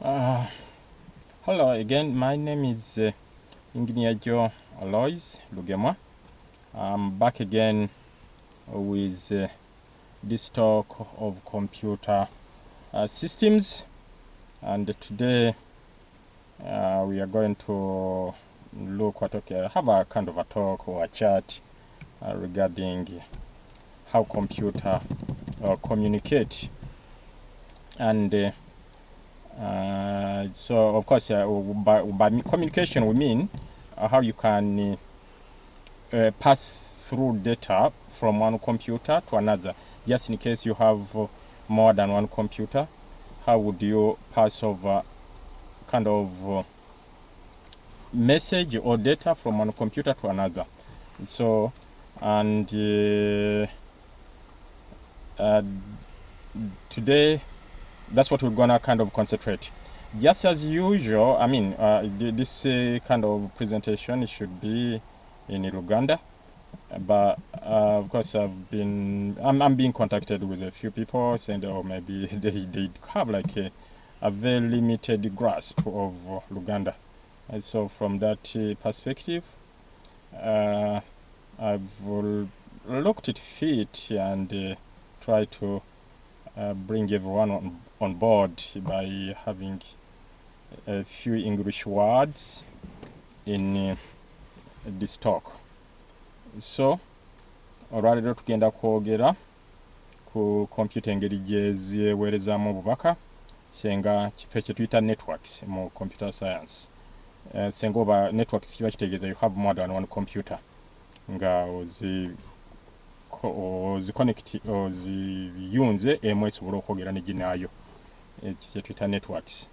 Uh, Hello again. My name is Eng Joe Lugemwa. I'm back again with this talk of computer systems, and today we are going to have a kind of a talk or a chat regarding how computer communicate. And so, of course, by communication, we mean how you can pass through data from one computer to another. Just in case you have more than one computer, how would you pass over kind of message or data from one computer to another? So, and today, that's what we're gonna kind of concentrate. Just as usual, I mean, this kind of presentation should be in Uganda, but of course I'm being contacted with a few people saying, oh, maybe they have like a very limited grasp of Luganda, and so from that perspective, I've looked at fit and try to bring everyone on board by having a few English words in this talk. So olwaleero tugenda kwogera ku computer engeri gye zeeweerezaamu obubaka senga kifo kye tuyita networks mu computer science. Senga oba networks kiba kitegeeza you have more than one computer nga oziyunze emu esobola okwogera ne ginaayo, kye tuyita networks.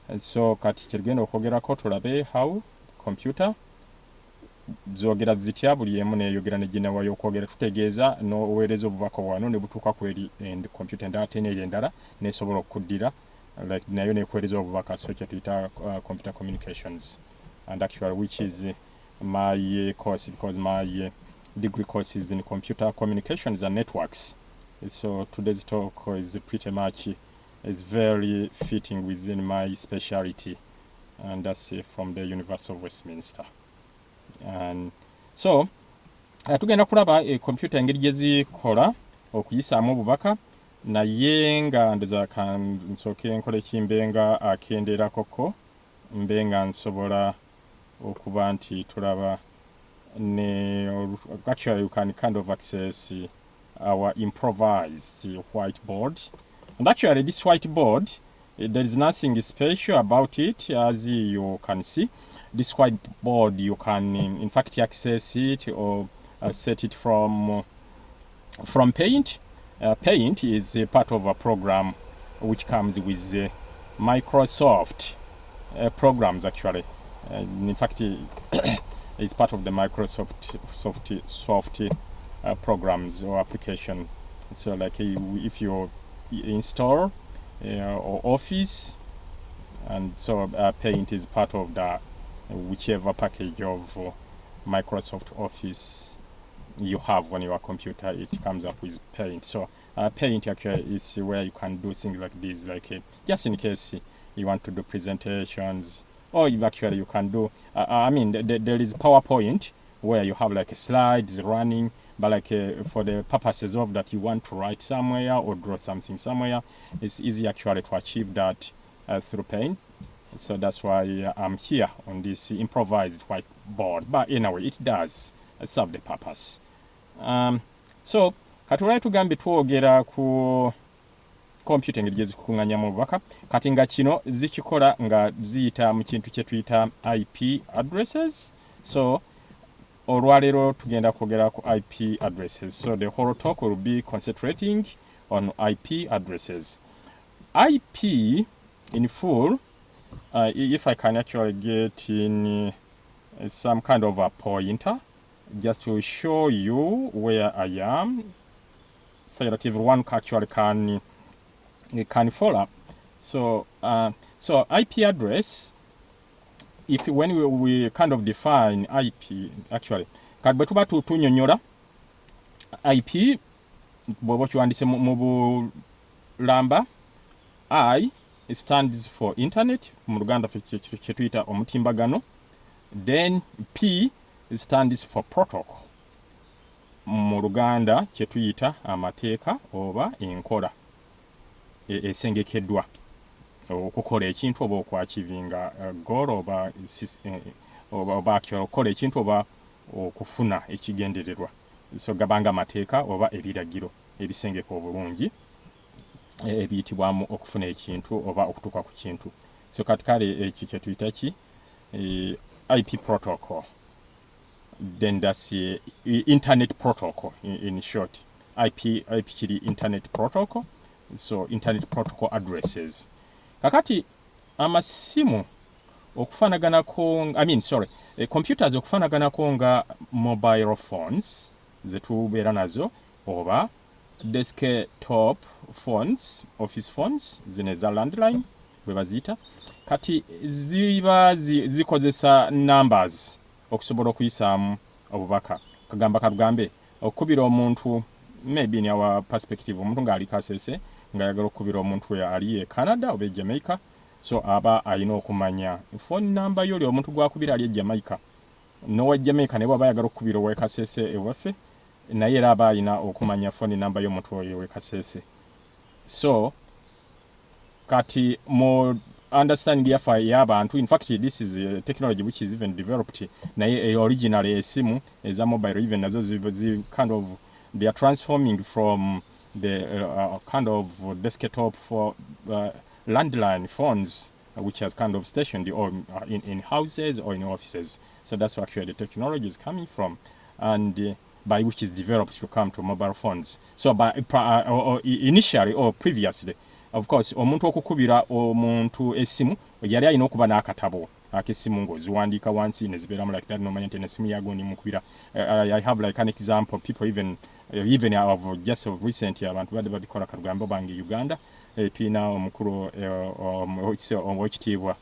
And so kati kyetugenda okwogerako tulabe how computer zoogera zitya, buli emu neeyogera ne ginaayo okwogera, tutegeeza n'oweereza obubaka wano ne butuuka ku eri computer endala ate n'eyo endala neesobola okuddira like nayo neekuweereza obubaka, so kye tuyita computer communications, and actually which is my course, because my degree course is in computer communications and networks. So today's talk is pretty much is very fitting within my specialty, and that's from the University of Westminster. And so tugenda kulaba computer engeri gye zikola okuyisaamu obubaka, naye nga ndoza nsooke nkole kimbenga akendeerakoko mbenga nsobola okuba nti tulaba actually you can kind of access our improvised whiteboard. And actually this whiteboard, there is nothing special about it. As you can see, this whiteboard you can in fact access it or set it from Paint. Paint is a part of a program which comes with Microsoft programs actually. In fact, it's part of the Microsoft programs or application. So like if you install or Office, and so Paint is part of the whichever package of Microsoft Office you have on your computer, it comes up with Paint. So Paint actually is where you can do things like this, like just in case you want to do presentations, or you can do I mean there is PowerPoint where you have like slides running, but like for the purposes of that you want to write somewhere or draw something somewhere, it's easy actually to achieve that through Paint. So that's why I'm here on this improvised whiteboard, but anyway it does serve the purpose. So katulaye tugambe twogera ku computer engeri gye zikuŋŋaanyamu obubaka, kati nga kino zikikola nga ziyita mu kintu kye tuyita IP addresses. So olwaleero tugenda kwogera ku IP addresses. So the whole talk will be concentrating on IP addresses. IP in full, if I can actually get in some kind of a pointer just to show you where I am, so that everyone actually can follow. So so IP address, when we kind of define IP, actually kati bwe tuba tunyonyola IP bw'oba okiwandise mu bulamba I it stands for internet mu Luganda kye tuyita omutimbagano. Then P stands for protocol mu Luganda kye tuyita amateeka oba enkola esengekeddwa okukola ekintu oba okwachivinga goal oba okukola ekintu oba okufuna ekigendererwa. So gabanga amateeka oba ebiragiro ebisengeka obulungi ebiyitibwamu okufuna ekintu oba okutuuka ku kintu. So kati kale ekyo kye tuyita ki IP protocol. Then that's internet protocol in short. IP kiri internet protocol. So internet protocol addresses. Kakati amasimu okufanaganako computers okufanaganako nga mobile phones zetubeera nazo oba desktop phones, office phones zine za landline bwe baziyita. Kati ziba zikozesa numbers okusobola okuyisaamu obubaka. Kagamba kagambe okubira omuntu, maybe in our perspective, omuntu ng'ali Kasese ng'ayagala okubira omuntu ali e Canada oba e Jamaica, so aba alina okumanya phone number yoli omuntu gwakubira ali e Jamaica n'owa Jamaica ne bw'aba ayagala okubira owa Kasese ewaffe naye era aba alina okumanya phone number y'omuntu oyo owa Kasese. So kati mo understanding y'abantu, in fact this is a technology which is even developed naye original esimu eza mobile even nazo kind of they are transforming from the kind of desktop for landline phones which has kind of stationed in houses or in offices. So that's where actually the technology is coming from, and by which is developed to come to mobile phones. So by initially or previously, of course, omuntu okukubira omuntu esimu yali alina okuba n'akatabo akesimu ng'oziwandiika wansi ne zibeeramu like that, nomanya nti esimu yagundi mukubira. I have like an example, people even of just of recent abantu badde babikola kagambo bange Uganda. Tulina omukulu owekitiibwa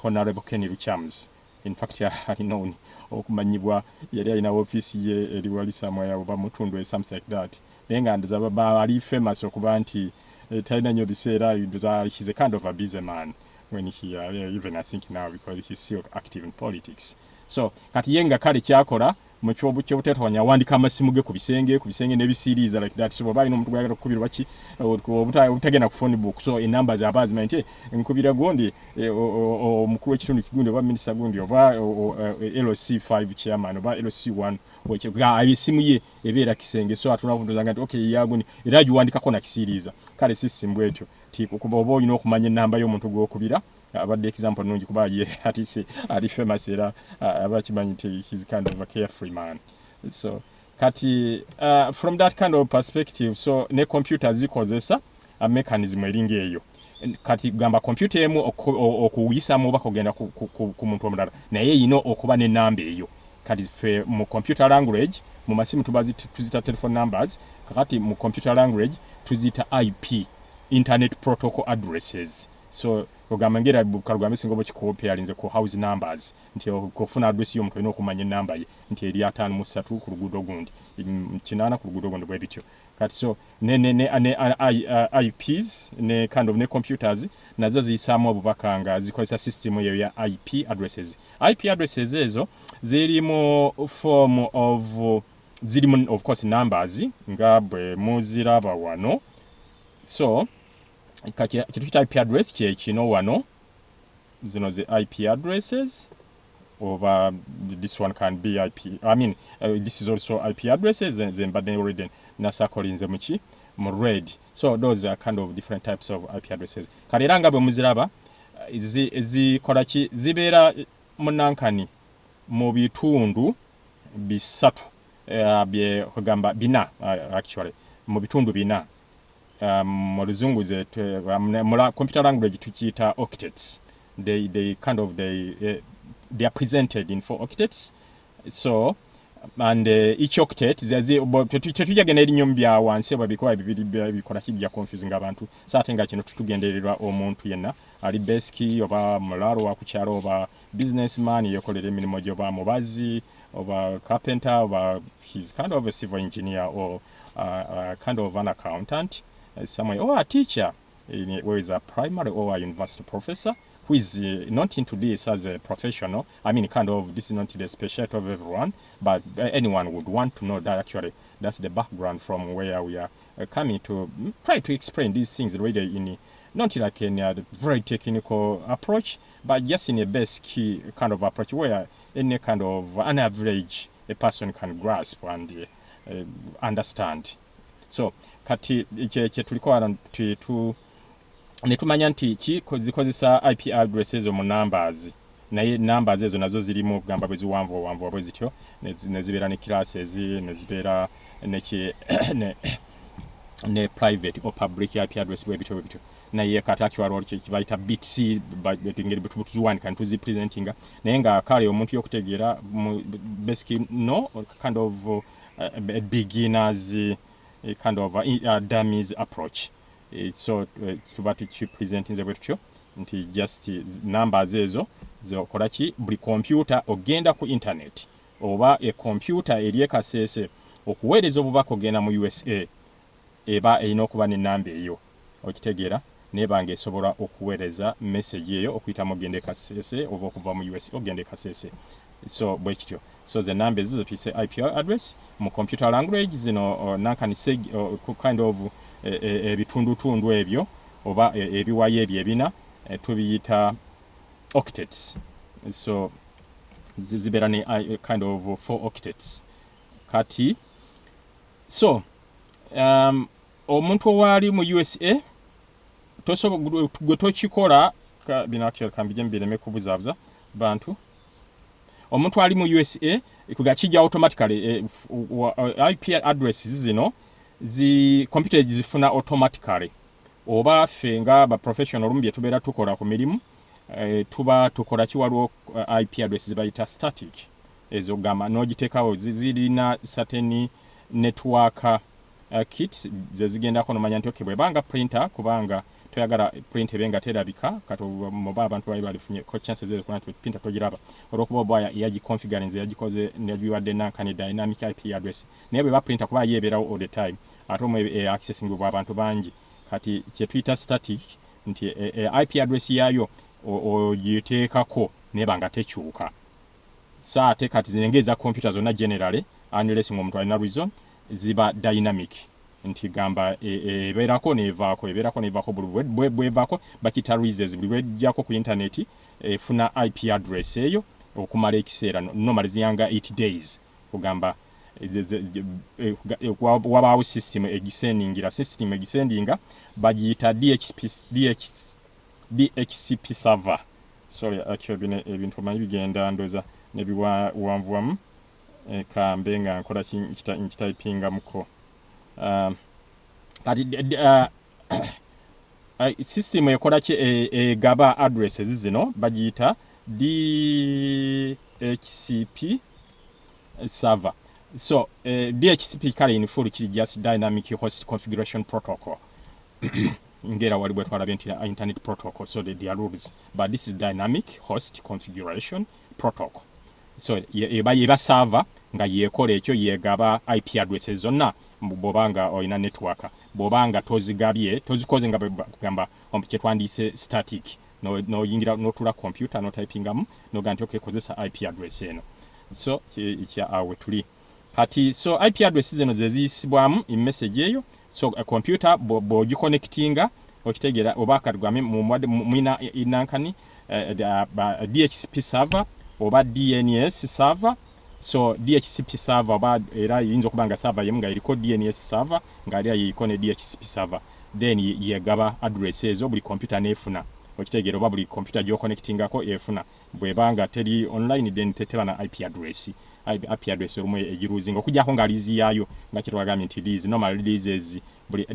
Honorable Kenny Luchams. In fact alina okumanyibwa yali alina ofiisi ye eri wali somewhere oba mutundu something like that. Naye nga ndizaba ali famous okuba nti talina nnyo biseera, he's a kind of a busy man when he even I think now because he's still active in politics. So kati yenga kale kyakola mu kyobu kyobutetwanya wandika amasimu ge ku bisenge n'ebisiriiza like that. So baba ino omuntu gwagala kukubirwa ki obutagenda ku phone book, so numbers abaziment nkubira gundi omukulu w'ekitundu kigundi oba minisita gundi oba LC5 chairman oba LC1 ga esimu ye ebeera kisenge, so atuna kundoza nti okay yagundi era juwandikako na kisiriiza. Kale system bwetyo kuba oba olina okumanya enamba y'omuntu gw'okubira. Abadde example nungi kuba ye atise ali famous era abakimanyi nti he's kind of a carefree man. So kati from that kind of perspective, so ne computers zikozesa a mechanism eringa eyo. Kati gamba computer emu okuyisamu oba kugenda ku muntu omulala naye yino okuba ne namba eyo. Kati fe mu computer language mu masimu tuzita telephone numbers, kakati mu computer language tuzita IP, internet protocol addresses. So ogamba ngera bukalugamba singo bokikope alinze ku house numbers nti okufuna address y'omuntu ino okumanya namba ye nti eri 5 ku luguudo gundi 8 ku luguudo gundi bwe bityo. Kati so ne IPs ne kind of ne computers nazo ziyisaamu obubaka nga zikozesa system eyo ya IP addresses. IP addresses ezo zirimu form of zirimu of course numbers nga bwe muziraba wano. So kituita IP address kye kino wano, zino ze IP addresses over this one can be IP. I mean this is also IP addresses then but then already nasakolinze muki mu red. So those are kind of different types of IP addresses. Kalera nga bwe muziraba zikola ki zibeera munankani mu bitundu bisatu bye kugamba bina actually mu bitundu bina. Mu luzungu ze mu computer language tukiyita octets. They kind of they are presented in 4 octets. So and each octet tetujagenda erinnya mu bya wansi oba bikola bibiri bikola kijja confusing abantu. Saate nga kino tutugendererwa omuntu yenna ali basic oba mulalo wa kukyalo oba businessman yekolera emirimu gy'oba mubazi oba carpenter oba he's kind of a civil engineer or kind of an accountant somewhere or a teacher. whether is a primary or a university professor who is not into this as a professional. I mean, kind of, this is not the specialty of everyone, but anyone would want to know that actually that's the background from where we are coming to try to explain these things really in not like in a very technical approach, but just in a basic kind of approach where any kind of an average a person can grasp and understand. So kati tulikuwa netumanya nti zikozesa IP addresses mu numbers, naye numbers ezo nazo zirimu kugamba bweziwanvu bwe zityo nezibeera ne classes nezibeera ne private or public IP address bwe bityo naye kati actually kibayita bits ngeri betuziwanika netuzipresentinga naye nga kale omuntu yokutegeera basic no kind of a beginners kind of dummies approach. So tuba tukipresentinze bwe tutyo nti just numbers ezo zokola ki buli computer ogenda ku internet oba e computer eriye kasese okuweereza obubaka ogenda mu USA eba erina okuba ne namba eyo okitegeera nebanga esobola okuweereza message eyo okuyita mu gende kasese oba okuva mu USA ogende kasese. So bwe kityo, so the numbers ezo tuyise IP address mu computer language zino nankani kind of ebitundutundu ebyo oba ebiwayo ebyo ebina tubiyita octets. So zibeera ne kind of 4 octets kati. So omuntu owali mu USA gwe tokikola bino actually kambije mbireme kubuzaabuza bantu. Omuntu ali mu USA kugakijja automatically IP addresses zino zi computer zifuna automatically oba fenga ba professional rumbi tubeera tukola ku mirimu tuba tukola kiwaliwo IP addresses bayita static ezo gamba nogitekawo zirina certain network kits zezigendako nomanya nti okay bwebanga printer kubanga toyagala print ebenga terabika kato moba abantu bali balifunye ko chances ezo kuna printer togiraba olokuba bwaya yagiconfigure nze yagikoze nebiwadde nankani dynamic IP address naye ba printer kuba yeberawo all the time ate mu accessing bwa abantu bangi kati kye tuyita static nti IP address yayo oyiteekako nebanga tekyuka saate kati zingeza computer zonna generally unless omuntu alina reason ziba dynamic nti gamba ebeerako nevaako bwevaako bakita reasons buli wejjako ku internet efuna IP address eyo okumala ekiseera normally ziyanga 8 days kugamba wabaawo system egisendinga bagiyita DHCP server. Sorry, actually ebintu manyi bigenda ndoza nebiwanvuwamu kambe nga nkola nkitayipinga muko kati system ekola ki egaba addresses zino bagiyita DHCP server. So DHCP kale in full kiri just dynamic host configuration protocol ngera wali bwe twalabye nti internet protocol, so there are rules, but this is dynamic host configuration protocol. So eba server nga yekola ekyo yegaba IP addresses zonna bobanga oyina network bobanga tozikoze nga kugamba kye twandise static no yingira no tula computer no typingamu no ganti okay kozesa IP address eno. So kya awe tuli kati. So IP addresses zeno zezisibwamu message eyo. So a computer bo connectinga okitegeera oba akadgwame mwina inankani DHCP server oba DNS server. So DHCP server oba era yinza okubanga server yemu nga eriko DNS server nga ali yiko ne DHCP server, then yegaba address ezo buli computer nefuna okitegeera oba buli computer gyo connectingako efuna bwebanga teri online then teteba na IP address rumwe egiruzinga okujjako nga lizi yayo nga kitwagambye nti lizi normal releases buli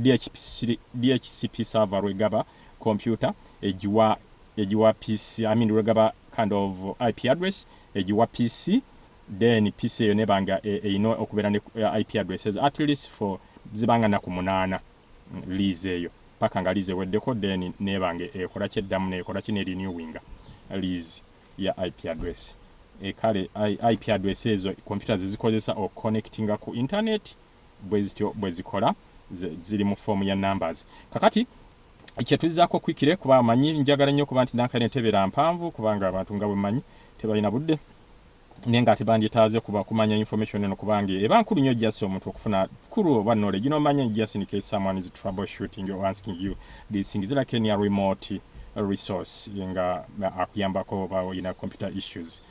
DHCP server wegaba computer ejiwa PC, I mean wegaba kind of IP address ejiwa PC, then PC eyo nebanga ino okubeera ne IP addresses at least for zibanga na ku 8 lizi eyo paka nga lizi weddeko, then nebange ekola kyeddamu nekola kine renewing lizi ya IP address. Kale IP address ezo computers zikozesa o connectinga ku internet bwezikola ziri mu form ya numbers. Kakati Ekyetuzizaako kwikire kuba amanyi njagala nnyo kuba nti nankane ntebera mpanvu kubanga abantu nga bwe manyi tebalina budde naye nga tebandyetaaze kuba kumanya information eno kubanga eba nkulu nnyo just omuntu okufuna kulu oba knowledge nomanya just in case someone is troubleshooting or asking you these things like any remote resource nga akuyambako oba olina computer issues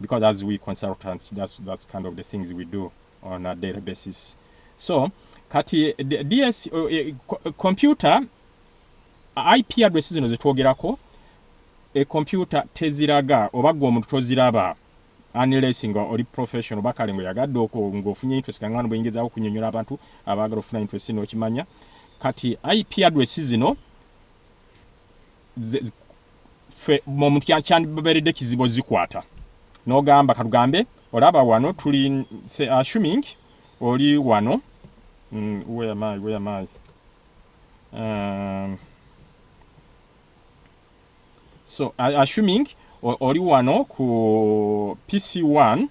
because as we consultants that's kind of the things we do on a daily basis. So kati DS computer IP addresses zino zetwogerako computer teziraga oba gwe omuntu toziraba unless nga oli professional bakale ngo yagadde ng'ofunye interest kangano bwengezaawo kunyonyola abantu abaagala okufuna interest ino okimanya kati IP addresses zino omuntu kyandibaberedde kizibu zikwata n'ogamba katugambe olaba wano tuli assuming oli wano where am I so assuming oli wano ku PC1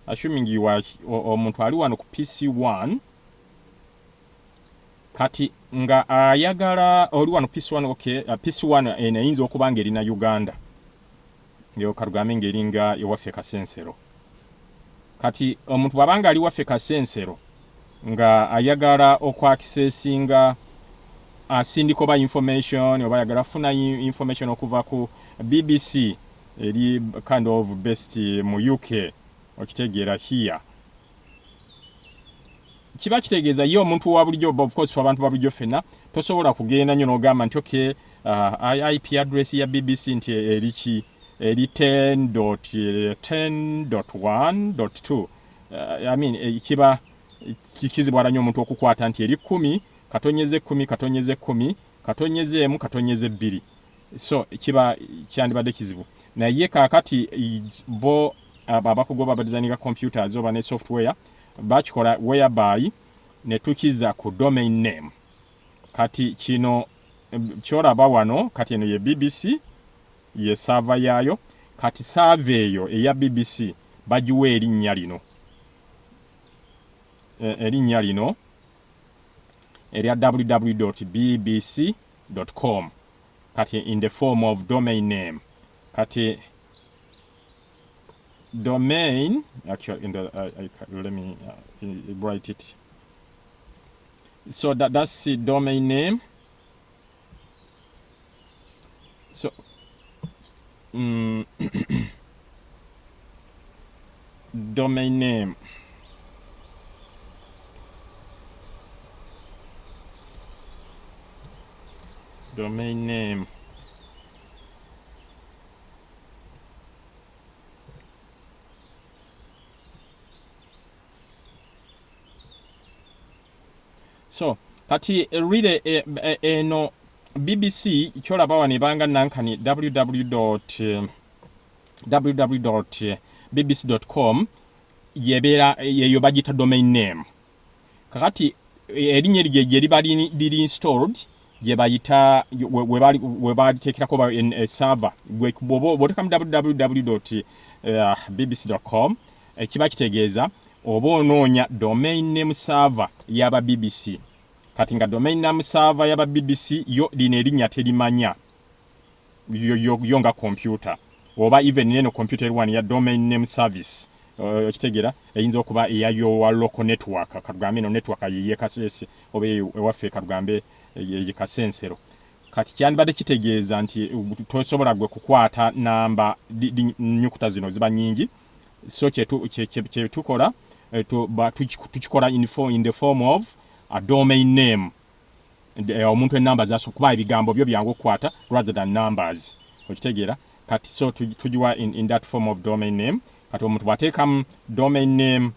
assuming you are omuntu ali wano ku PC1 kati nga ayagala oli wano PC1 okay PC1 eyinza okuba ng'erina Uganda yo karugambe ng'eringa ewaffe Kasensero kati omuntu bwabanga ali waffe Kasensero nga ayagala okwakisesinga asindiko ba information oba yagala funa information okuva ku BBC eri kind of best mu UK okitegeera here kiba kitegeeza ye omuntu wa bulijjo of course abantu ba bulijjo fena tosobola kugenda nnyo n'ogamba nti okay IP address ya BBC nti eriki eri 10.10.1.2 I mean kiba kikizibwala nnyo omuntu okukwata nti eri 10 katonyeze 10 katonyeze 10 katonyeze emu katonyeze 2 so kiba kyandibadde kizibu naye kaakati bo abakugoba badesigninga computers oba ne software bakikola whereby ne tukiza ku domain name kati kino kyolaba wano kati eno ye BBC ye server yayo kati server eyo eya BBC bagiwa erinnya lino erya www.bbc.com kati in the form of domain name kati domain actually in the let me write it so that's the domain name so domain name so kati really eno BBC kyolaba wano ebanga nankani www.bbc.com yebeera yeyo bagita domain name kakati erinnya eryo liba liri installed gye bayita we baliteekerako ba server bw'oteka mu www.bbc.com kiba kitegeeza oba onoonya domain name server y'aba BBC kati nga domain name server y'aba BBC yo lino erinnya terimanya yo nga computer oba even neno computer one ya domain name service okitegeera eyinza okuba eyayo local network katugambe eno network ye Kasese oba ewaffe katugambe ye Kasensero kati kyandibadde kitegeeza nti tosobola gwe kukwata namba nyukuta zino ziba nyingi so kyetukola tukikola in the form of a domain name omuntu enamba zasokuba ebigambo byo byangu okukwata rather than numbers okitegeera kati so tujiwa in that form of domain name kati omuntu bwateekamu domain name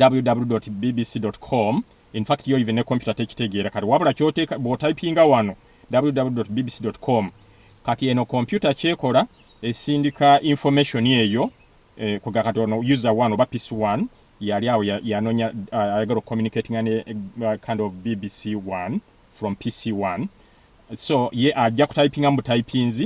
www.bbc.com in fact yo even ne computer tekitegeera kati wabula kyoteeka bw'otypinga wano www.bbc.com kati eno computer kyekola esindika information eyo kugakati ono user one oba PC1 yali awo yanonya ayagala communicating ne kind of BBC1 from PC1 so ye ajja kutypinga mu typings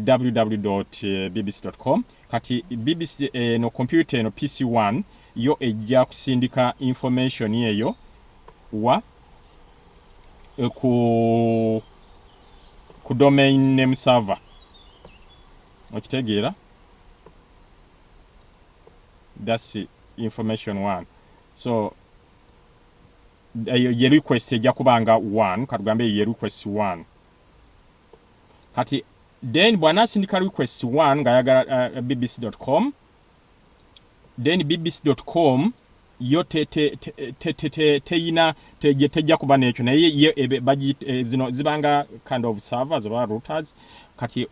www.bbc.com kati BBC no computer no PC1 yo ejja kusindika information eyo wa ku domain name server okitegeera. That's information 1. So ye request ejja kubanga 1 katugambe ye request 1 kati then bwanasindika request 1 nga yagala bbc.com then bbc.com yo teyina tejja kuba nekyo naye zino zibanga kind of servers oba routers kati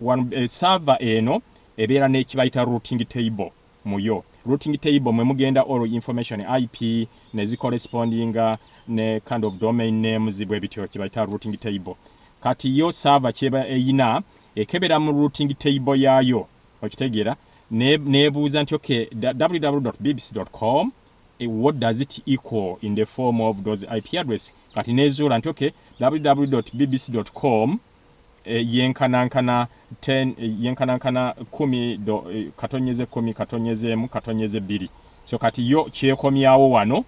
server eno ebeera nekibayita routing table muyo. Routing table mwe mugenda all information IP nezi corresponding ne kind of domain names bwe bityo kibayita routing table. Kati yo server kyeba eyina ekebera mu routing table yayo okitegeera nebuuza nti okay www.bbc.com what does it equal in the form of those IP address. Kati nezuula nti okay www.bbc.com yenkanankana 10 katonyeze 10 katonyeze 1 katonyeze 2. So kati yo kyekomyawo wano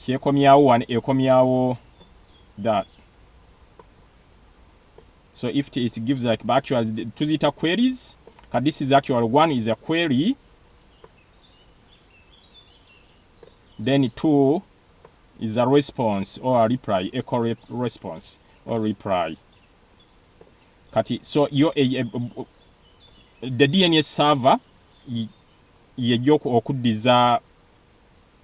kyekomyawo wano ekomyawo that. So if it gives like actually tuzita queries, because this is actually 1 is a query, then 2 is a response or a reply, echo response or reply. Kati so yo the DNS server yejoko okudiza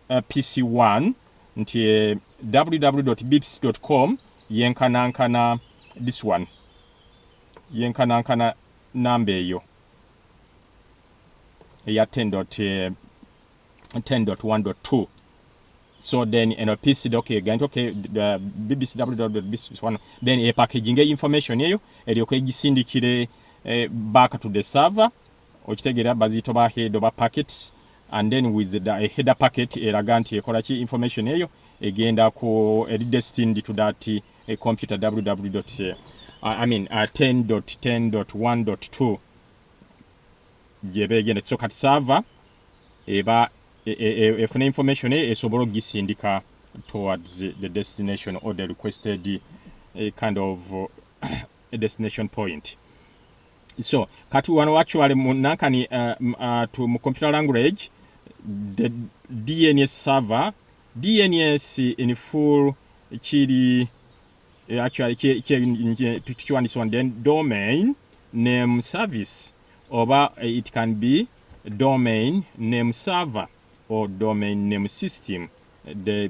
PC1 nti www.bbc.com yenkanankana this one yenkanankana namba eyo eya 10.1.2. So then PC okay again okay the bbc.bbc1 then a packaging information eyo eriko egisindikire back to the server okitegeera bazito ba head over packets and then with the header packet eraga nti ekola ki information eyo egenda ku destined to that computer www. I mean 10.10.1.2 jebe egenda so kat server eba efuna information esobola ogisindika towards the destination or the requested kind of a destination point. So kati wano actually munankani to mu computer language the DNS server DNS in full kiri actually tukiwandiisa one then domain name service oba it can be domain name server or domain name system. The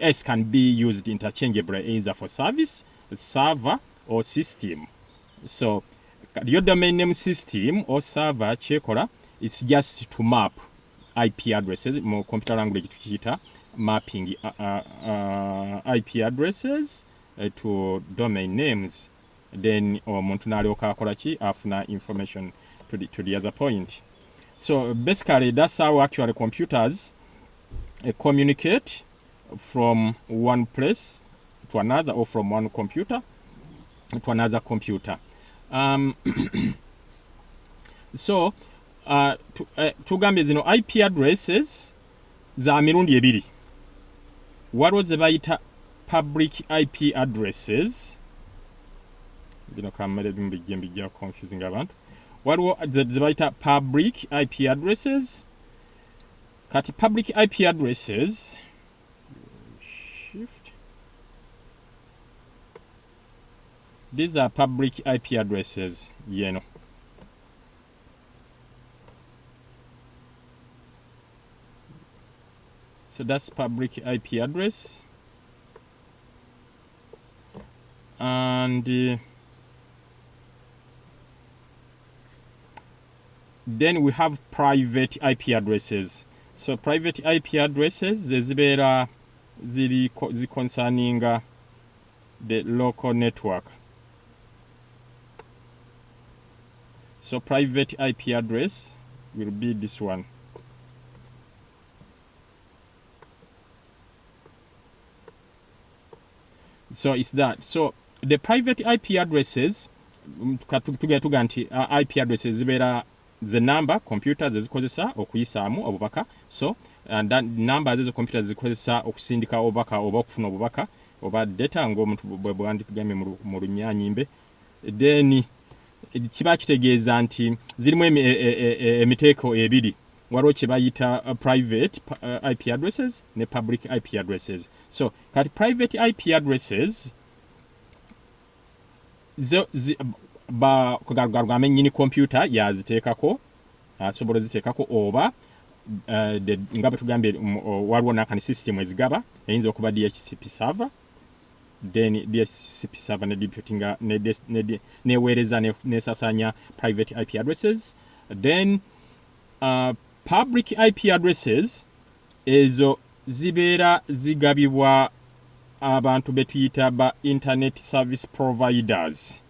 S can be used interchangeably either for service, server or system. So your domain name system or server chekola it's just to map IP addresses more computer language tukiyita mapping IP addresses to domain names then omuntu n'alyoka akola ki afuna information to the other point. So basically that's how actually computers communicate from one place to another or from one computer to another computer. So tugambye zino IP addresses za mirundi ebiri. Waliwo ze bayita public IP addresses bino kamere bimbijja confusing abantu. Waliwo ze bayita public IP addresses. Kati public IP addresses shift. These are public IP addresses, you know. So that's public IP address. And then we have private IP addresses. So private IP addresses zibera ziri concerning the local network. So private IP address will be this one. So it's that. So the private IP addresses tuga nti IP addresses zibera the number computers ezikozesa okuyisaamu obubaka. So and that number ezo computers zikozesa okusindika obubaka oba okufuna obubaka oba data ng'omuntu bwandipigame mu lunyanyimbe. Then kiba kitegeeza nti zirimu emiteeko ebiri. Waliwo kye bayita private IP addresses ne public IP addresses. So kati private IP addresses kugarugame nyini computer yaziteekako asobola ziteekako oba nga bwe tugambye waliwo n'akani system ezigaba eyinza okuba DHCP server, then DHCP server ne deputinga neweereza nesasanya private IP addresses. Then public IP addresses ezo zibeera zigabibwa abantu betuyita ba internet service providers,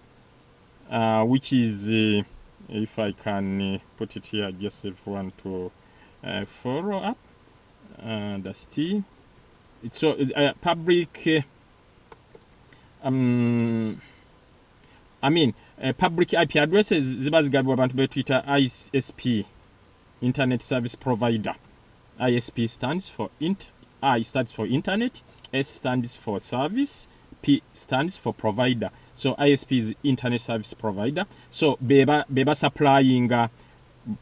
which is if I can put it here just if you want to follow up, that's T. So public public IP addresses ziba zigabibwa abantu betuyita ISP, internet service provider. ISP stands for I stands for internet, S stands for service, P stands for provider. So ISP is internet service provider. So beba supplying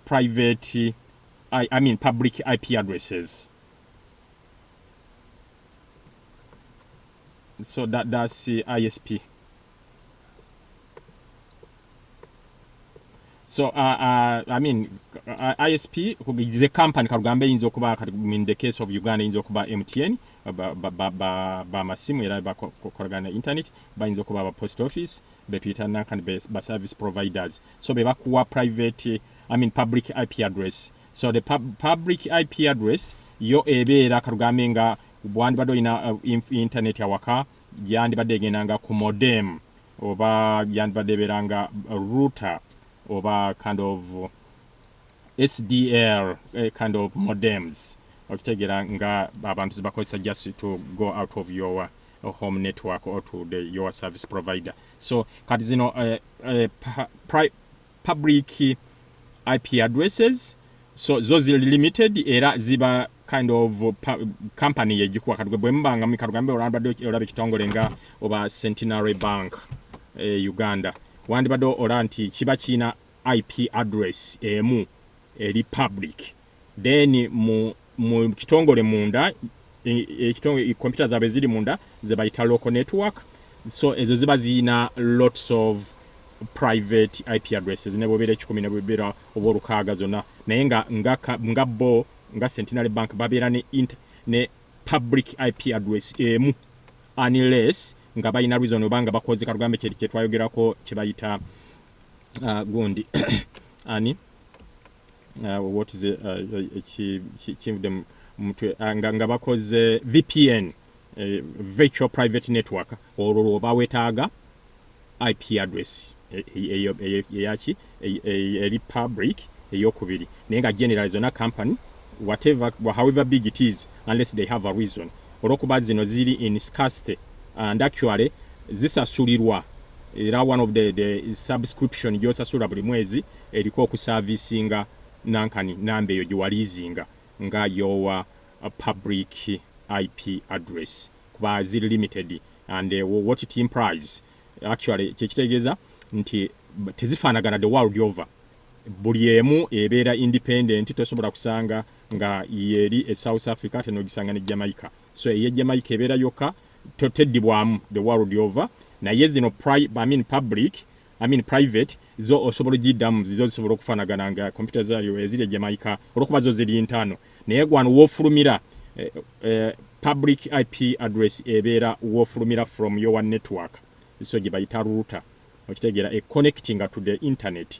private public IP addresses. So that's ISP. So ISP is a company karugambe yinza okuba in the case of Uganda yinza okuba MTN ba masimu era bakoragana internet bayinza okuba ba post office betuyita nankani ba service providers. So be bakuwa private public IP address. So the public IP address yo ebeera karugambe nga bwandibadde ina internet yawaka yandibadde egendanga ku modem oba yandibadde ebeeranga router oba kind of SDR kind of modems okutegera nga abantu zibakozesa just to go out of your home network or to your service provider. So kati zino public IP addresses so zozi limited era ziba kind of company yejikuwa kati bwe mbanga mikarugambe olaba kitongole nga oba Centenary Bank Uganda wandibadde olanti kiba kina IP address emu eri public, then mu kitongole munda ekitongole computer zabe ziri munda ze bayita local network. So ezo ziba zina lots of private IP addresses ne bobera 10 ne bobera oborukaga zona naye nga bo nga Centenary Bank babera ne public IP address emu unless nga bayina reason obanga bakoze karugambe kye twayogerako kye bayita gundi ani what is them nga bakoze VPN virtual private network olwo bawetaaga IP address eyaki eri public eyokubiri naye nga generalize na company whatever however big it is unless they have a reason olwokuba zino ziri in scarcity and actually zisasulirwa era one of the subscription gyosasula buli mwezi eriko okuservicinga nankani nambe eyo giwalizinga nga yowa public IP address kuba ziri limited and what it implies actually kyekitegeeza nti tezifaanagana the world over. Buli emu ebeera independent tosobola kusanga nga yeri South Africa tenogisanga ne Jamaica. So eye Jamaica ebeera yokka toteddibwamu the world over. Naye zino private zo osobola giddamu zo zisobola okufaanagana nga computer zaayo eziri Jamaica olwokuba zo ziri intano. Naye gwano woofulumira public IP address ebeera woofulumira from your network. So gye bayita router. Okitegeera connecting to the internet.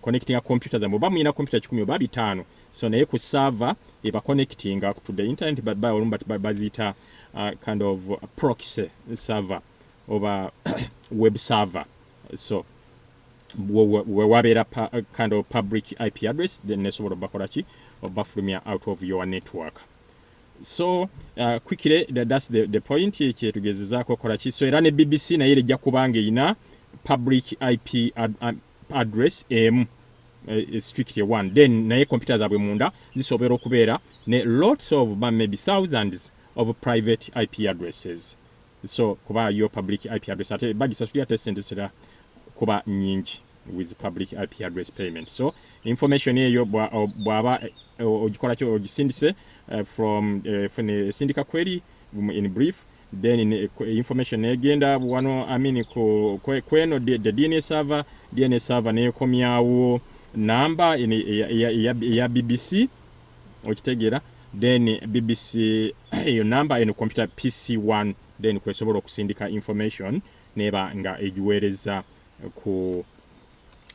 Connecting a computer za mobile ina computer 10 oba 5. So naye ku server eba connecting to the internet but bazita kind of proxy server over web server. So we wabera kind of public IP address then nesobola bakolaki obafulumia out of your network. So quickly that's the point here tugezezaako kolaki. So era ne BBC naye ejja kubange ina public IP address strictly one. Then naye computers zabwe munda zisobera okubeera ne lots of maybe thousands of private IP addresses. So kuba your public IP address ate bagisasuli ate sente zitera kuba nyingi with public IP address payment. So information eyo bwaba ogikola kyo ogisindise from sindika query in brief, then in information egenda wano kweno the DNA server nekomyawo number ya BBC okitegera, then BBC your number in computer PC1, then kwesobola okusindika information neba nga ejiwereza ku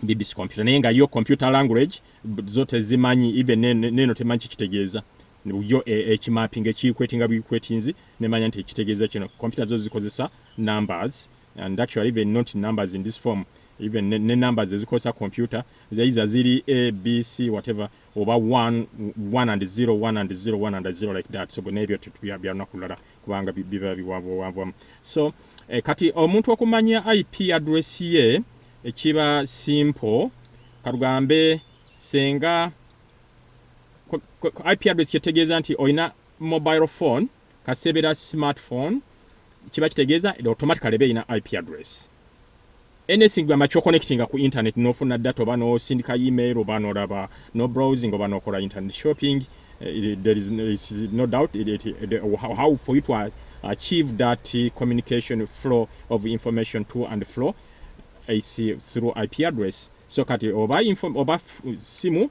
BBC computer naye nga yo computer language zote zimanyi, even neno temanyi kitegeeza yo ekimapping ekikwetinga bikwetinzi nemanya nti ekitegeeza kino. Computer zo zikozesa numbers, and actually even not numbers in this form, even ne numbers ezikozesa computer either ziri A, B, C, whatever, oba 1 and 0, 1 and 0, 1 and 0 like that. So nebyo tubyana kulala kubanga biba biwavu. So kati omuntu okumanya IP address ye ekiba simple, karugambe senga IP address kitegeeza nti oina mobile phone kasebera smartphone, kiba kitegeeza automatically be ina IP address. Anything gwa macho connecting ku internet nofuna data oba no sindika email oba no raba no browsing oba no kola internet shopping, there is no doubt how for you to achieve that communication flow of information to and flow is through IP address. So kati oba simu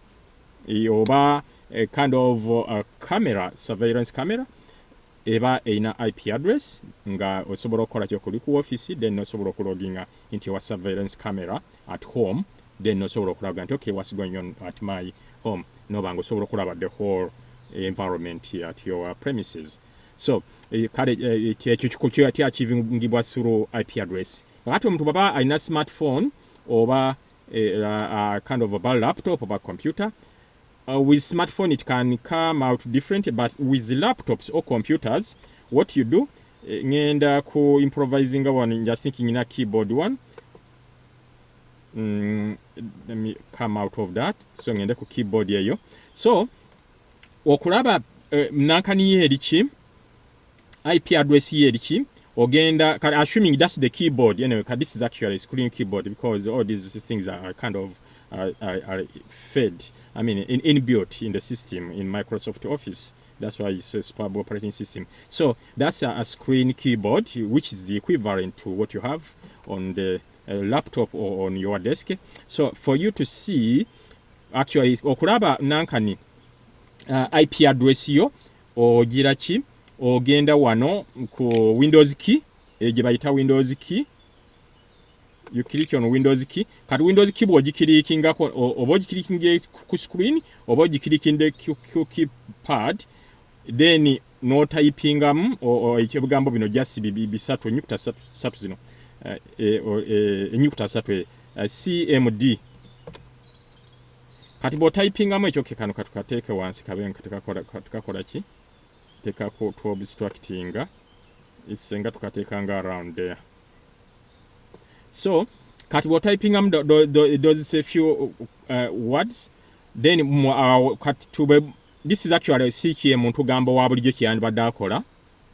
oba a kind of camera, surveillance camera, eba ina IP address nga osobola okola kyo kuli ku office, then osobola okuloginga into your surveillance camera at home, then osobola okulaba nti okay, what's going on at my home, no bango osobola okulaba the whole environment here at your premises. So kale ekyo ati achievingibwa through IP address. Ati omuntu baba alina smartphone oba kind of a laptop oba computer. With smartphone it can come out different, but with laptops or computers what you do ngenda ku improvising one, just thinking in a keyboard one. Let me come out of that. So ngenda ku keyboard yeyo. So okulaba nankani yeriki IP address yeriki ogenda, assuming that's the keyboard, anyway, this is actually a screen keyboard because all these things are kind of are fed, I mean inbuilt in the system in Microsoft Office. That's why it's a superb operating system. So that's a screen keyboard, which is equivalent to what you have on the laptop or on your desk. So for you to see, actually okulaba nankani IP address yo ogira ki, ogenda wano ku Windows key, gye bayita Windows key. You click on Windows key. Kati Windows key bw'ogikilikinga oba ogikilikinga ku screen oba ogikilikinga ku keypad, then no typingamu ekigambo bino just bisatu enyukuta satu zino enyukuta satu CMD. Kati bwo typingamu ekyo kekano katukateeke wansi kabenga tukakola ki, teka ko to obstructinga isenga tukateekanga around there. So kati bwo typingamu those a few words, then this is actually CKM muntu gamba wa bulijjo kyandibadde akola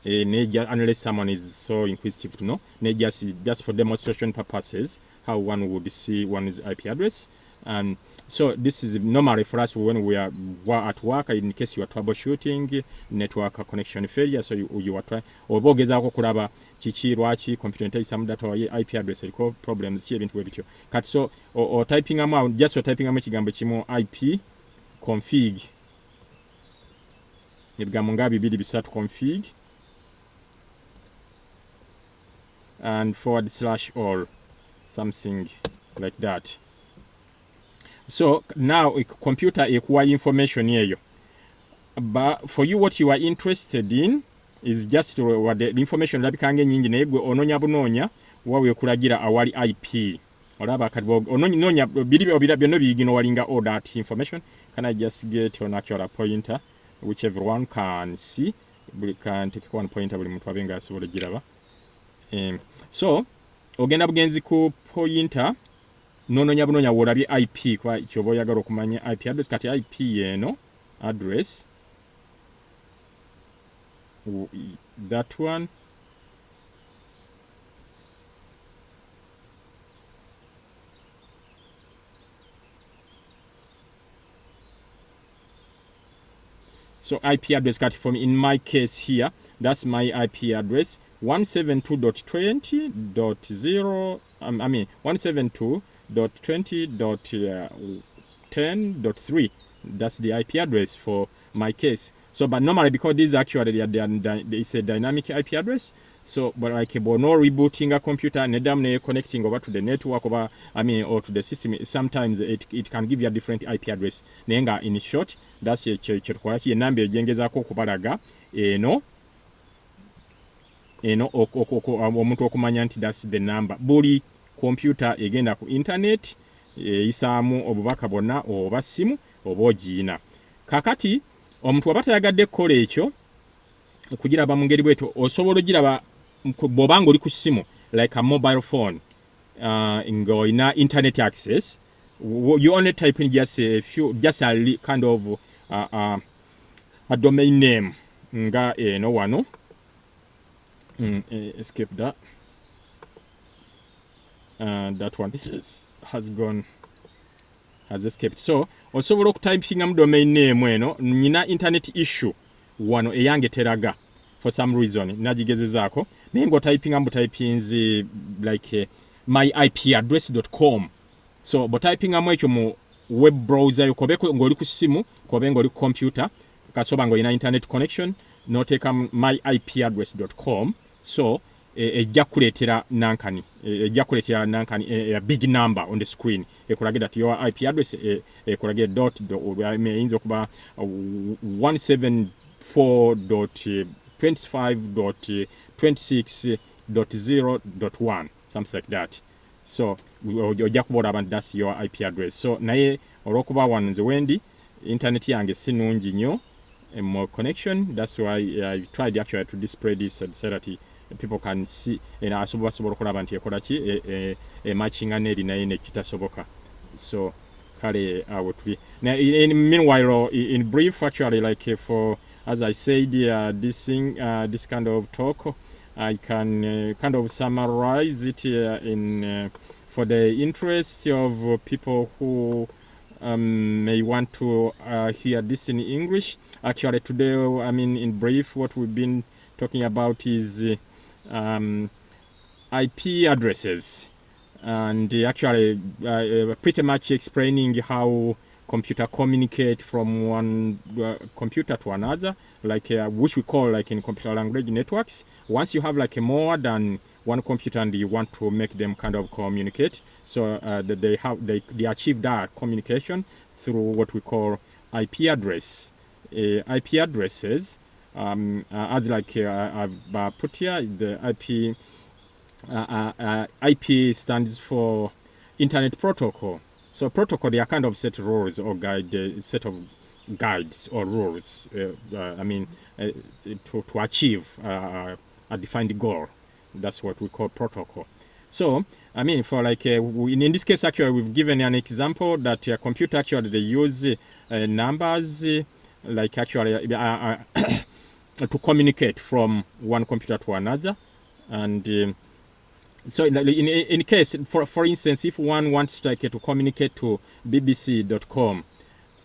unless someone is so inquisitive to know, just for demonstration purposes how one would see one's IP address. And so this is normally for us when we are at work, in case you are troubleshooting network connection failure, so you are trying obogezaako kulaba kiki lwaki computer ntayisa data wa IP address eriko problems ki ebintu ebityo. Kati so o typing amu just typing amu ekigambo kimu IP config, ebigambo nga bibiri bisatu config and /all, something like that. So now a computer ekuwa information yeyo, but for you what you are interested in is just what the information labikange nyingi naye gwe ononya bunonya wawe kulagira awali IP olaba kati ononya biri byonna biyigino walinga all that information. Can I just get an actual pointer which everyone can see? We can take one pointer buli muntu abenga asobola giraba. So ogenda bugenzi ku pointer nononya bunonya wolabye IP kwa kyoba oyagala okumanya IP address kati IP eno address that one so IP address cut from in my case here that's my IP address 172.20.0 I mean 172.20.10.3 that's the IP address for my case. So but normally because this actually it's a dynamic IP address, so but like no rebooting a computer nedam connecting over to the network over or to the system, sometimes it can give you a different IP address nenga in short that's a number ejengezako okubalaga eno omuntu okumanya nti that's the number buli computer egenda ku internet isaamu obubaka bonna oba simu oba ogiina kakati omuntu waba tayagadde kukola ekyo okugiraba mu ngeri bwetyo osobola ogiraba bw'obanga oli ku ssimu like a mobile phone ng'olina internet access you only type in just a kind of a domain name nga eno wano escape that that one has escaped. So osobola okutypinga mu domain name eno nyina internet issue wano eyange teraga for some reason nagigezezaako naye ng'otypinga mu typings like myIPaddress.com so botypingamu ekyo mu web browser kobe ng'oli ku ssimu kobe ng'oli ku computer kasoba ng'olina internet connection noteeka myIPaddress.com so ejja kuleetera nankani a big number on the screen ekulagira that your IP address ekulagira dot eyinza okuba 174.25.26.0.1 something like that so ojja kubola abantu that's your IP address so naye olw'okuba wano nze wendi internet yange si nnungi nnyo more connection that's why I tried actually to display this and say that people can see asobola okulaba nti ekola ki matchinga neri naye nekitasoboka so kale awo tuli now meanwhile in brief actually like for as I said this thing this kind of talk I can kind of summarize it in for the interest of people who may want to hear this in English. Actually today in brief what we've been talking about is IP addresses and actually pretty much explaining how computer communicate from one computer to another like which we call like in computer language networks. Once you have like more than one computer and you want to make them kind of communicate so they achieve that communication through what we call IP address. IP addresses as like I've put here the IP stands for Internet Protocol. So protocol, they are kind of set rules or set of guides or rules. To achieve a defined goal. That's what we call protocol. So for like in this case, actually, we've given an example that a computer actually they use numbers like actually to communicate from one computer to another, and so in case, for instance, if one wants to communicate to bbc.com,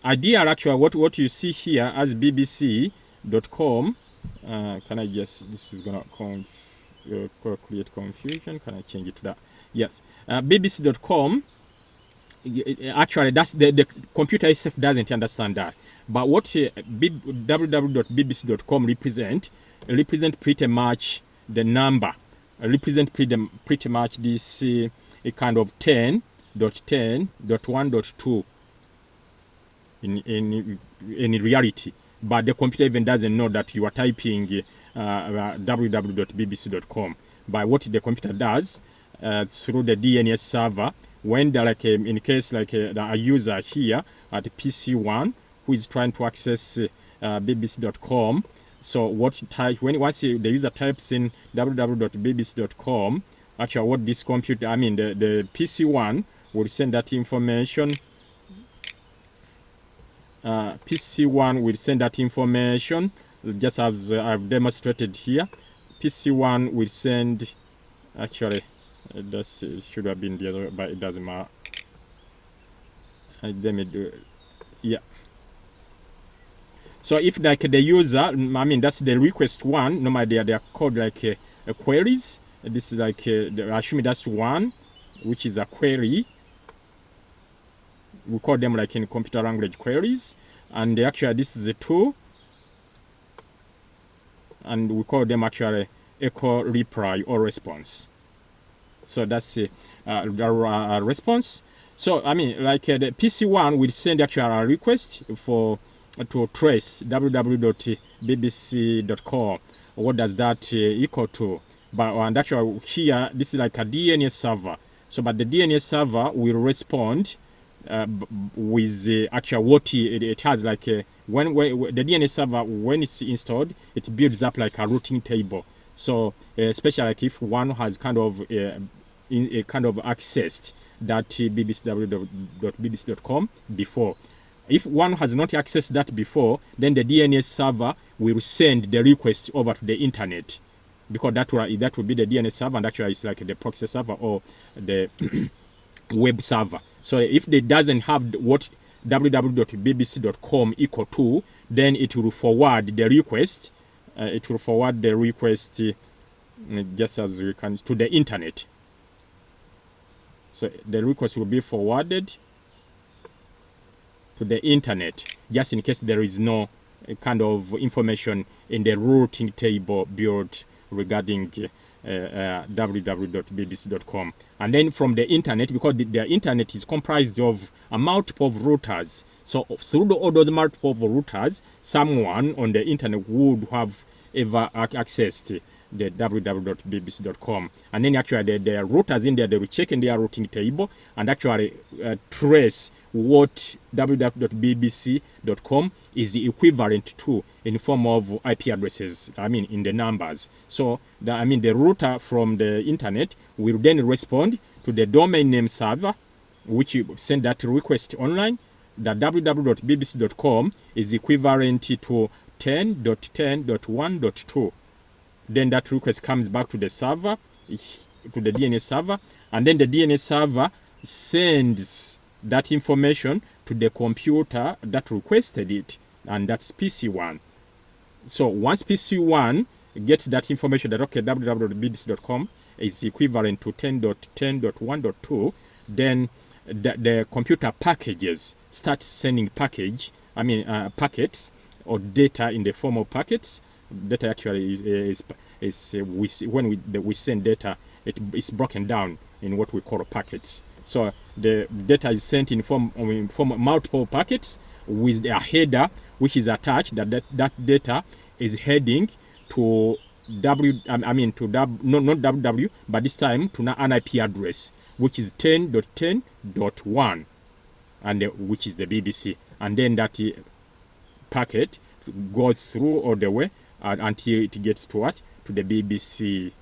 ideal actually what you see here as bbc.com, can I just, this is going to create confusion, can I change it to that? Yes, bbc.com, actually that's the computer itself doesn't understand that, but what www.bbc.com represent pretty much the number, represent pretty much this a kind of 10.10.1.2 in reality, but the computer even doesn't know that you are typing www.bbc.com. But what the computer does through the DNS server, when there like in case like a user here at PC1 who is trying to access bbc.com, so once the user types in www.bbc.com, actually what this computer, the PC1 will send that information. PC1 will send that information, just as I've demonstrated here. PC1 will send, actually, it should have been the other way, but it doesn't matter. Let me do, yeah. So if like the user, I mean that's the request one. Normally they are called like queries. This is like assuming that's one, which is a query. We call them like in computer language queries, and actually this is a two, and we call them actually echo reply or response. So that's a response. So I mean like the PC1 will send actually a request for to trace www.bbc.com. What does that equal to? But and actually here this is like a DNS server. So but the DNS server will respond with actually what it has like when the DNS server, when it's installed, it builds up like a routing table. So especially like if one has kind of accessed that www.bbc.com before. If one has not accessed that before, then the DNS server will send the request over to the internet, because that will be the DNS server, and actually it's like the proxy server or the web server. So if it doesn't have what www.bbc.com equal to, then it will forward the request. Just as we can to the internet. So the request will be forwarded to the internet, just in case there is no kind of information in the routing table built regarding www.bbc.com. And then from the internet, because the internet is comprised of a multiple of routers. So through all those multiple routers, someone on the internet would have ever accessed the www.bbc.com. And then actually the routers in there, they will check in their routing table and actually trace what www.bbc.com is equivalent to in form of IP addresses, I mean in the numbers. So the router from the internet will then respond to the domain name server, which you send that request online, that www.bbc.com is equivalent to 10.10.1.2. Then that request comes back to the server, to the DNS server, and then the DNS server sends that information to the computer that requested it, and that's PC1. So once PC1 gets that information that okay, www.bbc.com is equivalent to 10.10.1.2, then the computer packages start sending packets or data in the form of packets. Data actually is when we send data, it is broken down in what we call packets. So the data is sent in form of multiple packets with a header which is attached. That data is heading to not www, but this time to an IP address which is 10.10.1, and which is the BBC, and then that packet goes through all the way until it gets to what? To the bbc.com,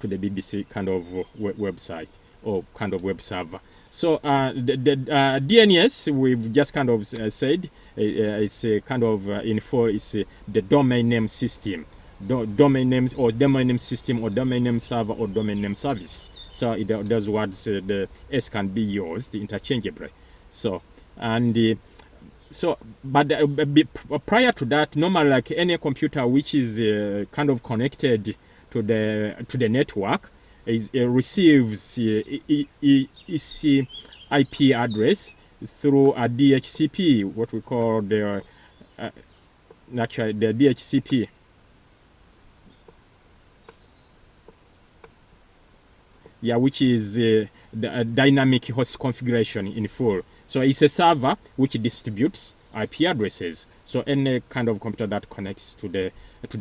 to the BBC kind of website or kind of web server. So the DNS, we've just kind of said, is kind of info is the domain name system, domain names or domain name system or domain name server or domain name service. So those words, the S can be used interchangeably. So but prior to that, normally like any computer which is kind of connected to the network receives its IP address through a DHCP, what we call the DHCP. Yeah, which is the dynamic host configuration in full. So it's a server which distributes IP addresses. So any kind of computer that connects to the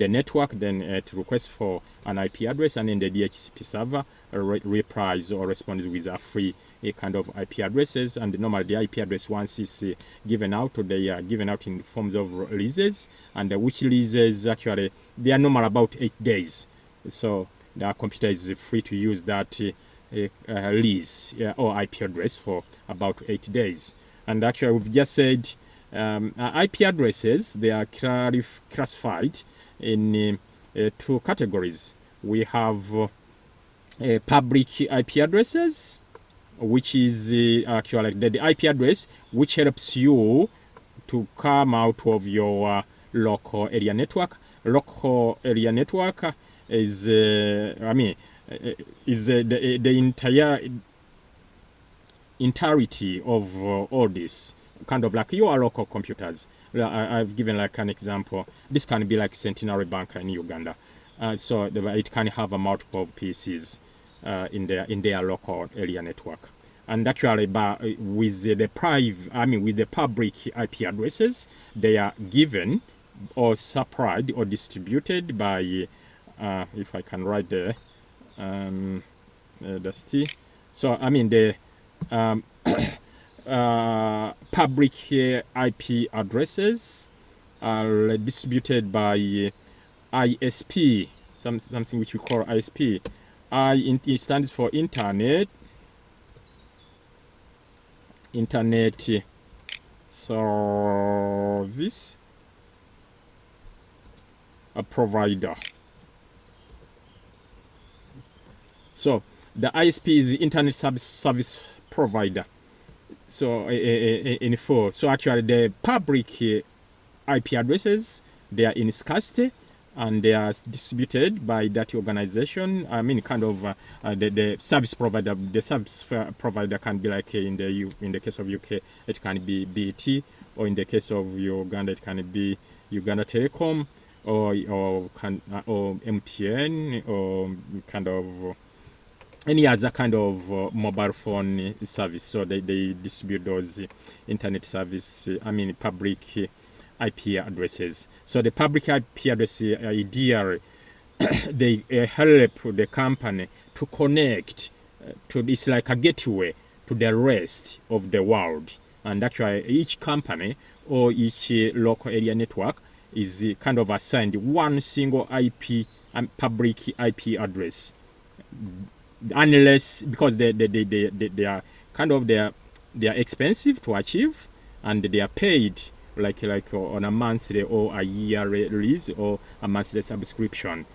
network, then it requests for an IP address, and then the DHCP server replies or responds with a free kind of IP addresses. And normally the IP address, once is given out, or they are given out in forms of releases, and which releases actually they are normal about 8 days. So the computer is free to use that lease or IP address for about 8 days. And actually, we've just said IP addresses, they are classified in 2 categories. We have public IP addresses, which is actually the IP address which helps you to come out of your local area network. Local area network is, the entirety of all this, kind of like your local computers. I've given like an example. This can be like Centenary Bank in Uganda. So it can have a multiple of PCs in their local area network. And actually, with the public IP addresses, they are given or supplied or distributed by, if I can write there, Dusty. So the public IP addresses are distributed by ISP, something which we call ISP. It stands for Internet Service Provider. So the ISP is the Internet Service Provider. So in full. So actually, the public IP addresses, they are in scarcity, and they are distributed by that organization. The service provider. The service provider can be like in the case of UK, it can be BT, or in the case of Uganda, it can be Uganda Telecom, or MTN, or kind of any other kind of mobile phone service. So they distribute those internet service. Public IP addresses. So the public IP address ideally they help the company to connect to, it's like a gateway to the rest of the world. And actually, each company or each local area network is kind of assigned one single IP and public IP address, unless because they are kind of they are expensive to achieve, and they are paid like on a monthly or a yearly lease or a monthly subscription.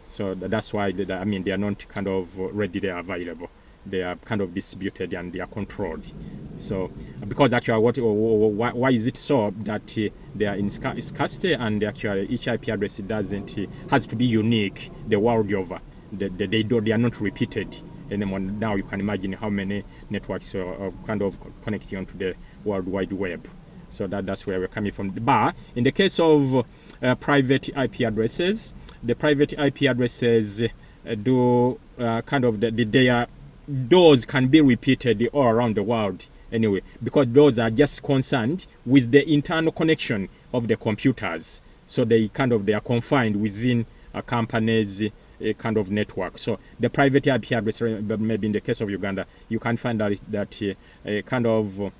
So that's why they are not kind of readily available. They are kind of distributed and they are controlled. So because actually why is it so that they are in scarcity, and actually each IP address has to be unique the world over. They are not repeated anymore. Now you can imagine how many networks are kind of connecting onto the World Wide Web. So that's where we're coming from. But in the case of private IP addresses, the private IP addresses those can be repeated all around the world anyway, because those are just concerned with the internal connection of the computers. So they are confined within a company's kind of network. So the private IP address, maybe in the case of Uganda, you can find that kind of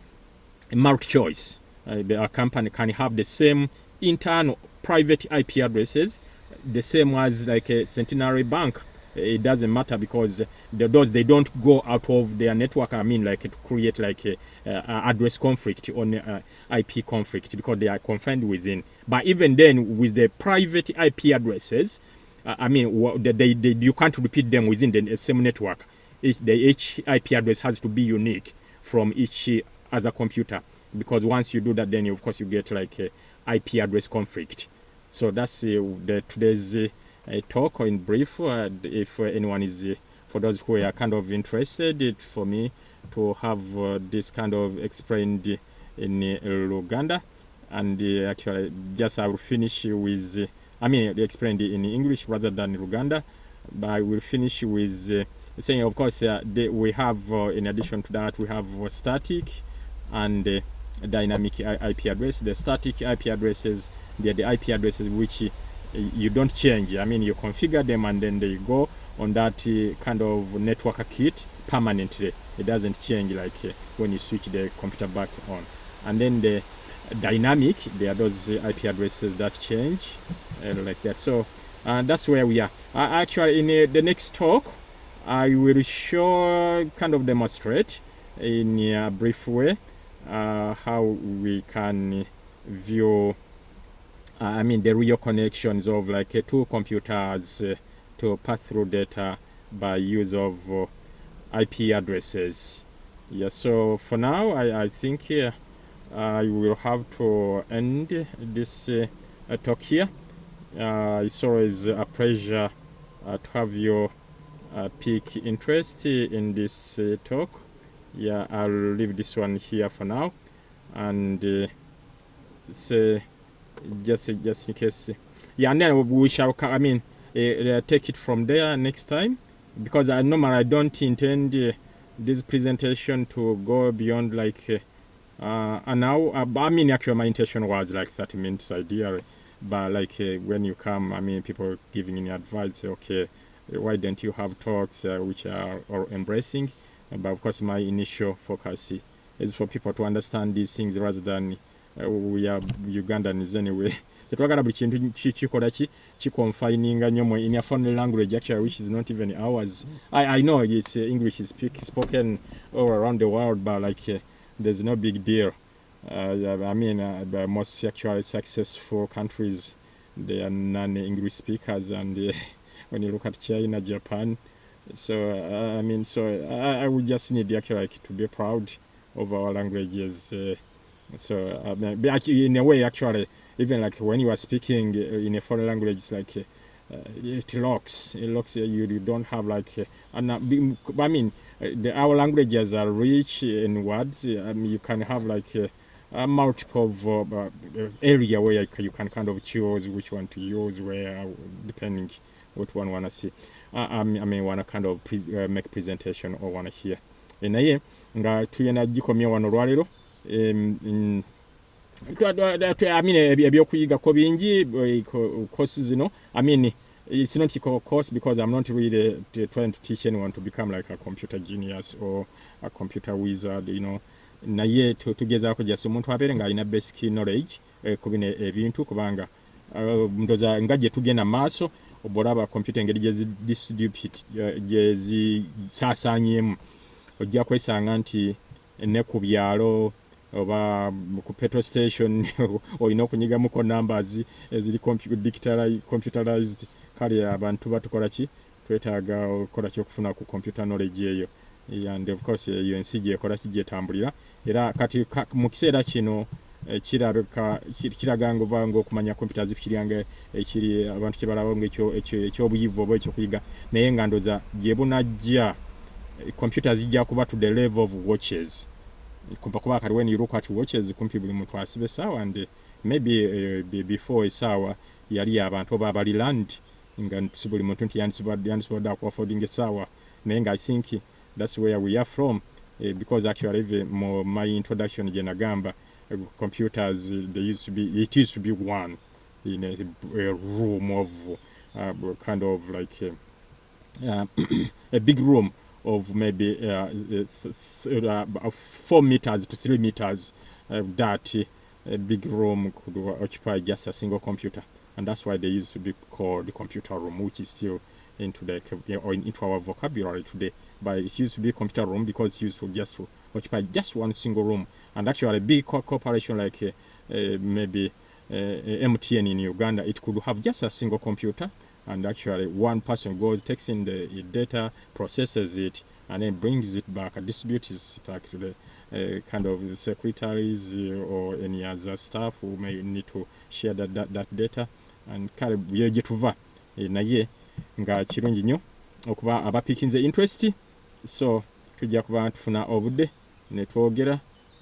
multi-choice. A company can have the same internal private IP addresses, the same as like a Centenary Bank. It doesn't matter because they don't go out of their network. To create like a address conflict or IP conflict, because they are confined within. But even then, with the private IP addresses, you can't repeat them within the same network. Each IP address has to be unique from each other computer, because once you do that, then of course you get like a IP address conflict. So that's today's talk in brief. If anyone is, for those who are kind of interested, for me to have this kind of explained in Uganda, and actually just I will finish with, explained in English rather than Uganda, but I will finish with saying, of course, we have, in addition to that, we have static and dynamic IP address. The static IP addresses, they're the IP addresses which you don't change. You configure them and then they go on that kind of network kit permanently. It doesn't change like when you switch the computer back on. And then the dynamic, there are those IP addresses that change like that. So that's where we are. Actually, in the next talk, I will show, kind of demonstrate in a brief way how we can view the real connections of like two computers to pass through data by use of IP addresses. Yeah, so for now I think I will have to end this talk here. It's always a pleasure to have your pick interest in this talk. Yeah, I'll leave this one here for now, and say just in case. Yeah, and then we shall take it from there next time, because I don't intend this presentation to go beyond like an hour. Actually my intention was like 30 minutes ideally, but like when you come, people giving any advice, say, okay, why don't you have talks which are embracing? But of course my initial focus is for people to understand these things rather than we are Ugandans anyway. Tetwagala buli kintu kikola kiconfininga nnyo in a foreign language actually, which is not even ours. I know it's English is spoken all around the world, but like there's no big deal. The most actually successful countries, they are non-English speakers, and when you look at China, Japan, so I would just need actually to be proud of our languages. In a way, actually, even like when you are speaking in a foreign language, it's like it locks. You don't have like our languages are rich in words. You can have like a multiple of area where you can kind of choose which one to use, where depending what one wanna see. Wanna kind of make presentation or wanna hear. Naye nga tuyina gikomye wano lwalero ebyokuyigako bingi courses zino. It's not a course because I'm not really trying to teach anyone to become like a computer genius or a computer wizard, naye tugezaako just omuntu abeere nga alina basic knowledge ku bino ebintu, kubanga ndoza nga gye tugenda maaso obolaba computer engeri gye zisaasaanyeemu ojja kwesanga nti ne ku byalo oba ku petrol station olina okunyigamuko numbers eziri computerized. Kale abantu batukola ki, twetaaga okukola ki okufuna ku computer knowledge eyo, and of course eyo ensi gyekola ki gyetambulira. Era kati mu kiseera kino kiraga nga okumanya computer zifikiryanga ekiri abantu kyebalaba ekyobuyivu oba ekyokuyiga, naye nga ndoza gye bunajja computers zijja kuba to the level of watches. Kuba kati when you look at watches, kumpi buli muntu asibe essaawa, and maybe before essaawa yali abantu oba abali land nga buli muntu nti yandisobodde akuaffording essaawa, naye nga I think that's where we are from, because actually even my introduction gye nagamba computers it used to be one in a room of kind of like a big room of maybe 4 meters to 3 meters. That a big room could occupy just a single computer, and that's why they used to be called the computer room, which is still into our vocabulary today. But it used to be a computer room because it used to just occupy just one single room. And actually, a big corporation like maybe MTN in Uganda, it could have just a single computer, and actually one person takes in the data, processes it, and then brings it back and distributes it back to the kind of secretaries or any other staff who may need to share that data. And kale byeje tuva naye nga kirungi nnyo okuba abapikinze interest, so tujja kuba tufuna obudde ne twogera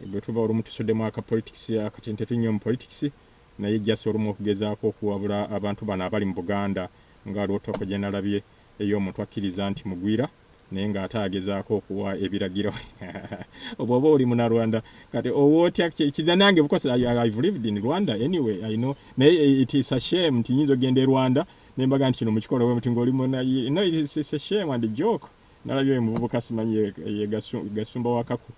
bwe tuba olumu tusoddemu akapolitics akatente nnyo mu politics, naye just olumu okugezaako okuwabula abantu bano abali mu Buganda nga lwotoko gye nalabye ey'omuntu akkiriza nti mugwira naye nga ate agezaako okuwa ebiragiro oba oli munarwanda kati owootya kina nange of course I've lived in Rwanda anyway, I know, naye it is a shame nti nyinza ogenda e Rwanda nembaga nti kino mukikola we muti ng'oli muna, no, it is a shame and a joke. Nalabye muvubuka simanyi ye gasumba wakaku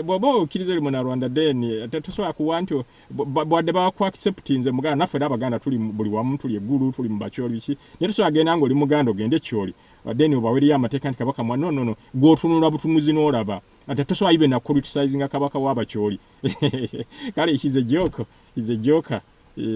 bobo kirizo limona Rwanda then tosobola kuwanti bwadde baku acceptinze muganda naffe n'abaganda tuli buli wamu tuli eggulu tuli mu bakyoli ki naye tosobola genda ng'oli muganda ogende kyoli then obaweriyo amateeka nti kabaka mwa no gw'otunula butunuzi n'olaba ate tosobola even criticizinga kabaka w'abakyoli kale he's a joker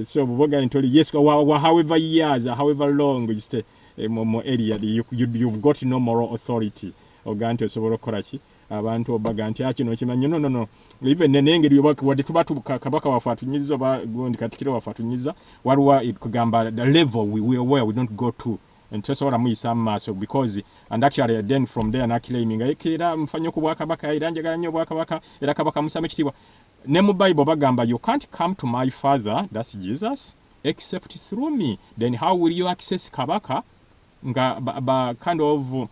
so boboga ntoli yes however years however long you stay mo area you've got no moral authority oganti osobola okukola ki abantu obaga nti kino kimanyi no even nenengeri wadde tuba kabaka wafu atunyiza oba gundi katikiro wafu atunyiza waliwo kugamba the level where we don't go to and tosobola muyisa maaso because and actually then from there nakilaiminga ekira mfanyo ku bwakabaka era njagala nnyo bwakabaka era kabaka musame kitibwa ne mu Bible bagamba you can't come to my father, that's Jesus, except through me. Then how will you access kabaka nga kind of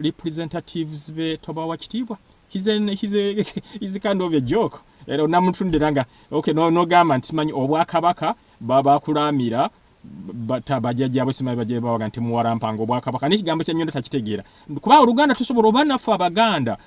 representatives be toba wa kitibwa? He's kind of a joke. Era namutundira okay no gamba ntimanyi obwakabaka baba kulamira bajjajja abosimaye bajje bawaga nti muwarampango obwakabaka n'ekigambo ky'ennyondo takitegeera kuba oluganda tusobola oba naffe abaganda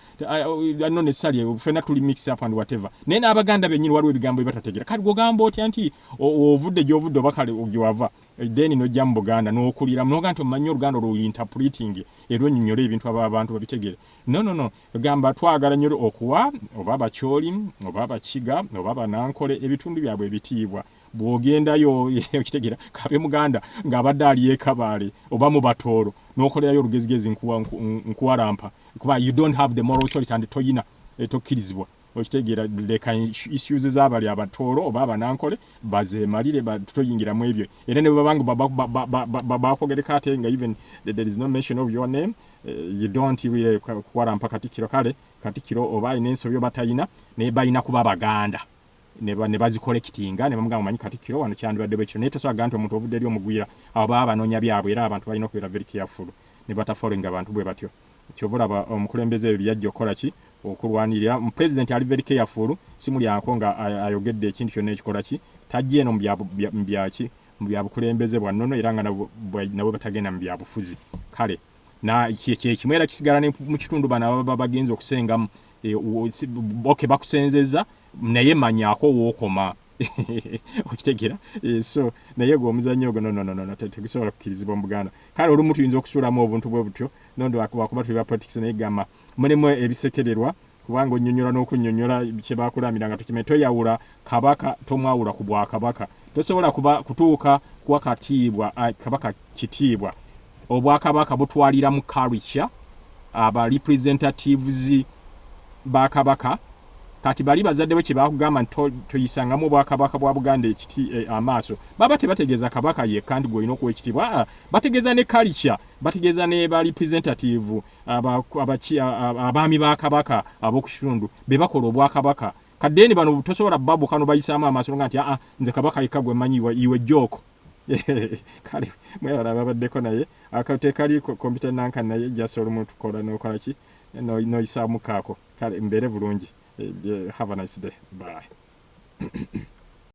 no necessarily fena tuli mix up and whatever naye n'abaganda bennyini waliwo ebigambo byebatategeera kati gwogamba otya nti ovudde gy'ovudde oba kale gy'owava then n'ojja mu Buganda n'okulira n'oga nti omanyi oluganda olwo interpreting era onyonyola ebintu abantu babitegeere no gamba twagala nnyo okuwa oba abakyoli oba abakiga oba abanankole ebitundu byabwe ebitiibwa bwogendayo okitegeera kabe muganda ng'abadde ali ekabaale oba mu batooro n'okolerayo olugezigezi nkuwalampa kuba you don't have the moral authority and toyina tokkirizibwa okitegeera leka issues z'abali abatooro oba abanankole bazeemalire toyingiramu ebyo era ne babanga bakogereka ate nga even there is no mention of your name you don't really kuwalampa katikiro kale katikiro oba ayina ensobi oba tayina naye balina kuba baganda ne bazikolekitinga ne bamugamba manyi katikiro wano kyandibadde bwekyo naye tosobola ganti omuntu ovudde eri omugwira abo baba banoonya byabwe era abantu balina okubeera very careful ne batafollowing abantu bwe batyo kyobulaba omukulembeze ebyo byajja okukola ki okulwanirira president ali very careful simulyanko nga ayogedde ekintu kyonna ekikola ki tajja eno mu byabukulembeze bwannono era nga nabo batagenda mu byabufuzi kale na kimwe era kisigala mu kitundu bano baba bagenza okusengamu okay bakusenzeza naye manyako wookoma okitegeera so naye gwe omuzannyo ogwo no tegusobola kukirizibwa mu Buganda kale olumu tuyinza okusuulamu obuntu bwe butyo nondo wakuba tuli ba politics naye gamba mulimu ebisekererwa kubanga onnyonnyola n'okunnyonnyola kye baakulamira nga tukimanyi toyawula kabaka tomwawula ku bwakabaka tosobola kutuuka kuwa katiibwa kabaka kitiibwa obwakabaka butwalira mu culture aba representatives ba kabaka kati bali bazadde bwe kibakugamba toyisangamu obwakabaka bwa Buganda ekiti amaaso baba tebategeeza kabaka ye kandi gwolina okuwa ekitibwa bategeeza ne culture bategeeza ne ba representative abaami ba kabaka ab'okukitundu be bakola obwakabaka kaddeni bano tosobola babu kano bayisaamu amaaso nga nti nze kabaka yekka gwe mmanyi iwe joko kale mwewala babaddeko naye akatekali computer nanka naye jasobola omuntu kola n'okola ki noyisaamu kaako kale mbeere bulungi have a nice day bye